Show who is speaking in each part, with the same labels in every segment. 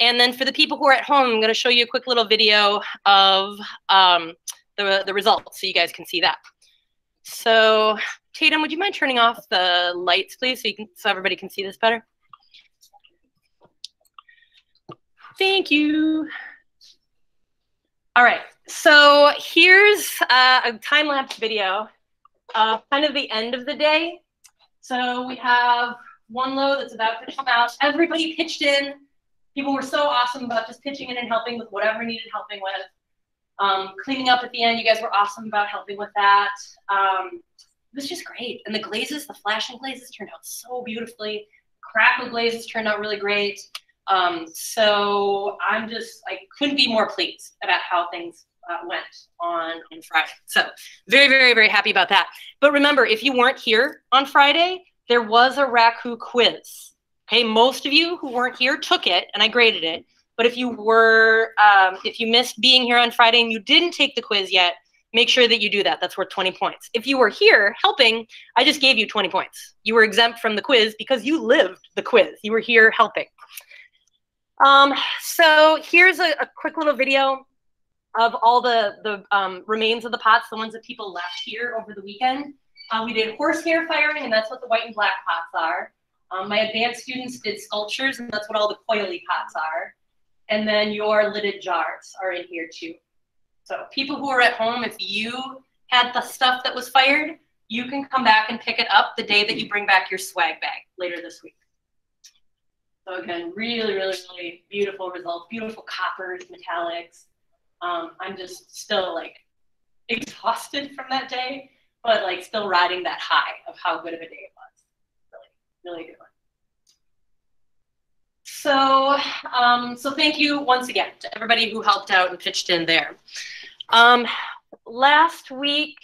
Speaker 1: And then for the people who are at home, I'm going to show you a quick little video of the results so you guys can see that. So Tatum, would you mind turning off the lights, please, so everybody can see this better? Thank you. All right, so here's a time-lapse video of kind of the end of the day. So we have one load that's about to come out. Everybody pitched in. People were so awesome about just pitching in and helping with whatever needed helping with. Cleaning up at the end, you guys were awesome about helping with that. It was just great. And the glazes, the flashing glazes turned out so beautifully. Crackle glazes turned out really great. So I couldn't be more pleased about how things went on Friday. So very, very, very happy about that. But remember, if you weren't here on Friday, there was a RACU quiz. Okay, most of you who weren't here took it, and I graded it. But if you were, if you missed being here on Friday and you didn't take the quiz yet, make sure that you do that. That's worth 20 points. If you were here helping, I just gave you 20 points. You were exempt from the quiz because you lived the quiz. You were here helping. So here's a quick little video of all the remains of the pots, the ones that people left here over the weekend. We did horsehair firing, and that's what the white and black pots are. My advanced students did sculptures, and that's what all the coily pots are. And then your lidded jars are in here too. So people who are at home, if you had the stuff that was fired, you can come back and pick it up the day that you bring back your swag bag later this week. So again, really, really, really beautiful results, beautiful coppers, metallics. I'm just still like exhausted from that day, but like still riding that high of how good of a day it was. Really, really good one. So, so thank you once again to everybody who helped out and pitched in there. Last week,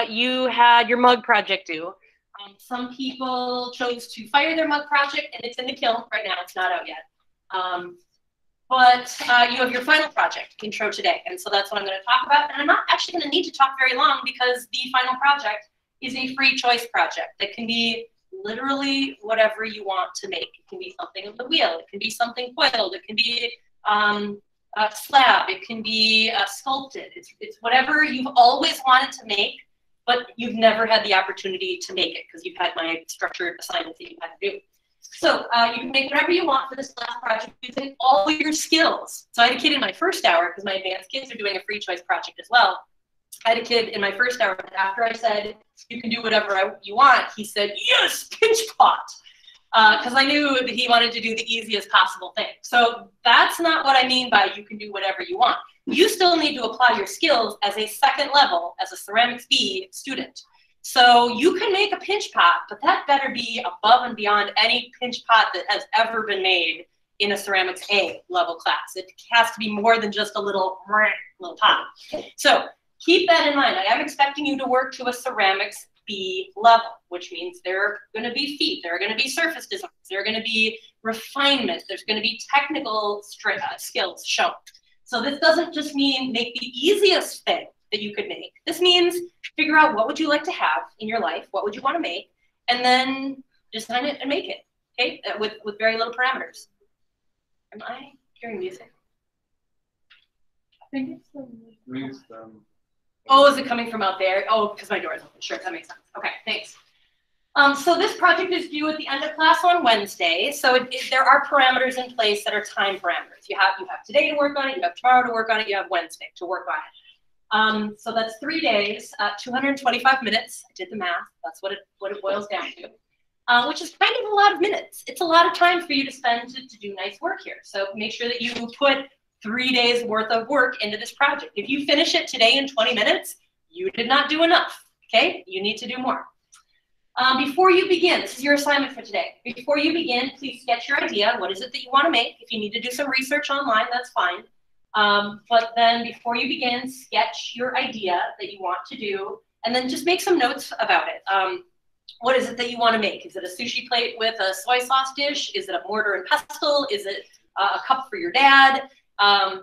Speaker 1: you had your mug project due. Some people chose to fire their mug project, and it's in the kiln right now. It's not out yet. But you have your final project intro today, and so that's what I'm going to talk about. And I'm not actually going to need to talk very long because the final project is a free choice project that can be literally whatever you want to make. It can be something of the wheel. It can be something coiled. It can be a slab. It can be sculpted. It's whatever you've always wanted to make, but you've never had the opportunity to make it because you've had my structured assignments that you had to do. So you can make whatever you want for this last project using all your skills. So I had a kid in my first hour, because my advanced kids are doing a free choice project as well. I had a kid in my first hour, after I said, you can do whatever you want, he said, yes, pinch pot. Because I knew that he wanted to do the easiest possible thing. So that's not what I mean by you can do whatever you want. You still need to apply your skills as a second level, as a Ceramics B student. So you can make a pinch pot, but that better be above and beyond any pinch pot that has ever been made in a Ceramics A level class. It has to be more than just a little pot. So keep that in mind. I am expecting you to work to a Ceramics B level, which means there are going to be feet, there are going to be surface designs, there are going to be refinement, there's going to be technical skills shown. So this doesn't just mean make the easiest thing that you could make. This means figure out what would you like to have in your life, what would you want to make, and then design it and make it, okay, with very little parameters. Am I hearing music? I think it's the music. Oh, is it coming from out there? Oh, because my door is open. Sure, that makes sense. Okay, thanks. So this project is due at the end of class on Wednesday. So there are parameters in place that are time parameters. You have today to work on it, you have tomorrow to work on it, you have Wednesday to work on it. So that's 3 days, 225 minutes. I did the math. That's what it boils down to, which is kind of a lot of minutes. It's a lot of time for you to spend to do nice work here. So make sure that you put 3 days worth of work into this project. If you finish it today in 20 minutes, you did not do enough, okay? You need to do more. Before you begin, this is your assignment for today. Before you begin, please sketch your idea. What is it that you want to make? If you need to do some research online, that's fine. But then before you begin, sketch your idea that you want to do, and then just make some notes about it. What is it that you want to make? Is it a sushi plate with a soy sauce dish? Is it a mortar and pestle? Is it a cup for your dad?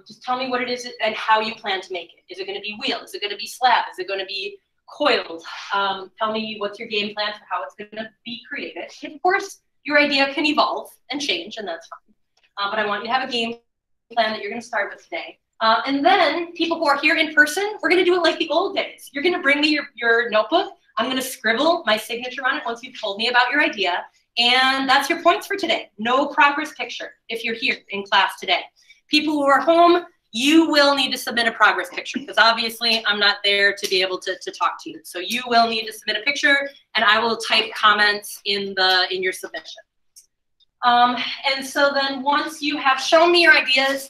Speaker 1: Just tell me what it is and how you plan to make it. Is it going to be wheel? Is it going to be slab? Is it going to be coiled? Tell me what's your game plan for how it's going to be created. And of course, your idea can evolve and change, and that's fine. but I want you to have a game plan that you're going to start with today. And then people who are here in person, we're going to do it like the old days. You're going to bring me your notebook. I'm going to scribble my signature on it once you've told me about your idea. And that's your points for today. No progress picture if you're here in class today. People who are home, you will need to submit a progress picture because obviously I'm not there to be able to talk to you. So you will need to submit a picture and I will type comments in your submission. And so then once you have shown me your ideas,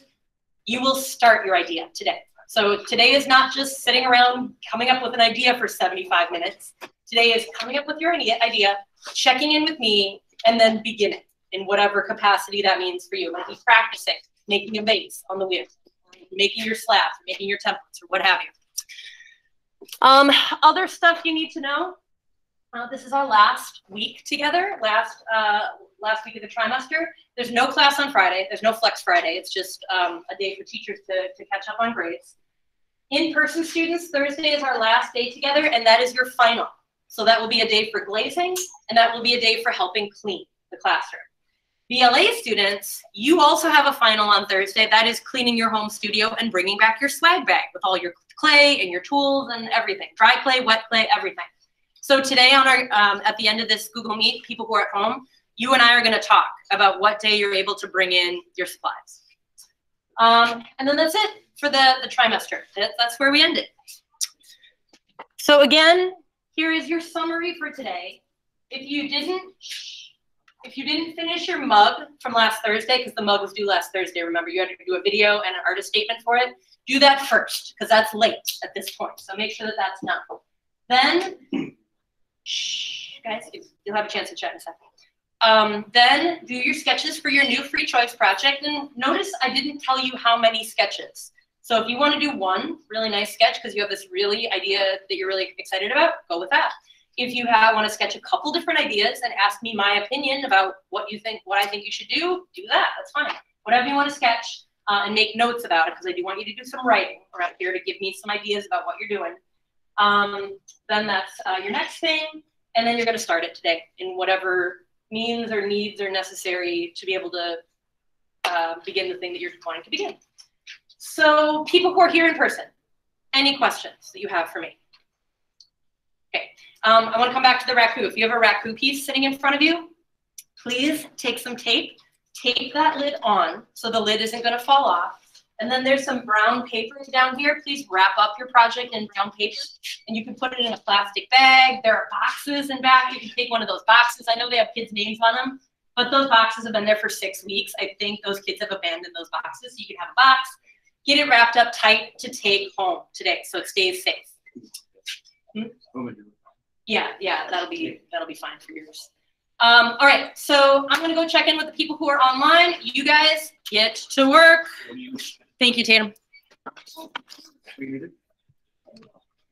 Speaker 1: you will start your idea today. So today is not just sitting around coming up with an idea for 75 minutes. Today is coming up with your idea, checking in with me, and then beginning in whatever capacity that means for you. Like you practicing, making a base on the wheel, making your slabs, making your templates, or what have you. Other stuff you need to know. This is our last week together, last week of the trimester. There's no class on Friday. There's no Flex Friday. It's just a day for teachers to catch up on grades. In-person students, Thursday is our last day together, and that is your final. So that will be a day for glazing, and that will be a day for helping clean the classroom. BLA students, you also have a final on Thursday. That is cleaning your home studio and bringing back your swag bag with all your clay and your tools and everything. Dry clay, wet clay, everything. So today on our at the end of this Google Meet, people who are at home, you and I are going to talk about what day you're able to bring in your supplies. And then that's it for the trimester. That's where we ended. So again, here is your summary for today. If you didn't finish your mug from last Thursday, because the mug was due last Thursday, remember you had to do a video and an artist statement for it, do that first, because that's late at this point. So make sure that that's done. Then, guys, you'll have a chance to chat in a second. Then do your sketches for your new free choice project. And notice I didn't tell you how many sketches. So if you want to do one really nice sketch because you have this really idea that you're really excited about, go with that. If you want to sketch a couple different ideas and ask me my opinion about what I think you should do that. That's fine. Whatever you want to sketch and make notes about it, because I do want you to do some writing around here to give me some ideas about what you're doing. Then that's your next thing. And then you're going to start it today in whatever means or needs are necessary to be able to begin the thing that you're wanting to begin. So people who are here in person, any questions that you have for me? Okay, I want to come back to the raku. If you have a raku piece sitting in front of you, please take some tape, tape that lid on so the lid isn't going to fall off. And then there's some brown paper down here. Please wrap up your project in brown paper. And you can put it in a plastic bag. There are boxes in back. You can take one of those boxes. I know they have kids' names on them, but those boxes have been there for 6 weeks. I think those kids have abandoned those boxes. So you can have a box, get it wrapped up tight to take home today so it stays safe. Yeah, that'll be fine for yours. All right, so I'm gonna go check in with the people who are online. You guys get to work. Thank you, Tatum.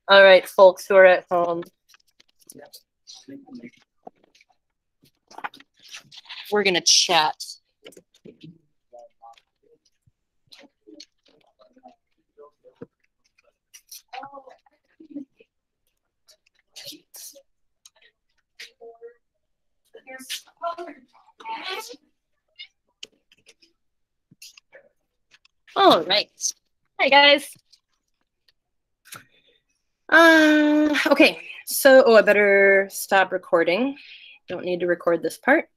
Speaker 1: All right, folks who are at home. We're gonna chat. All right. Hi, guys. Okay, so I better stop recording. Don't need to record this part.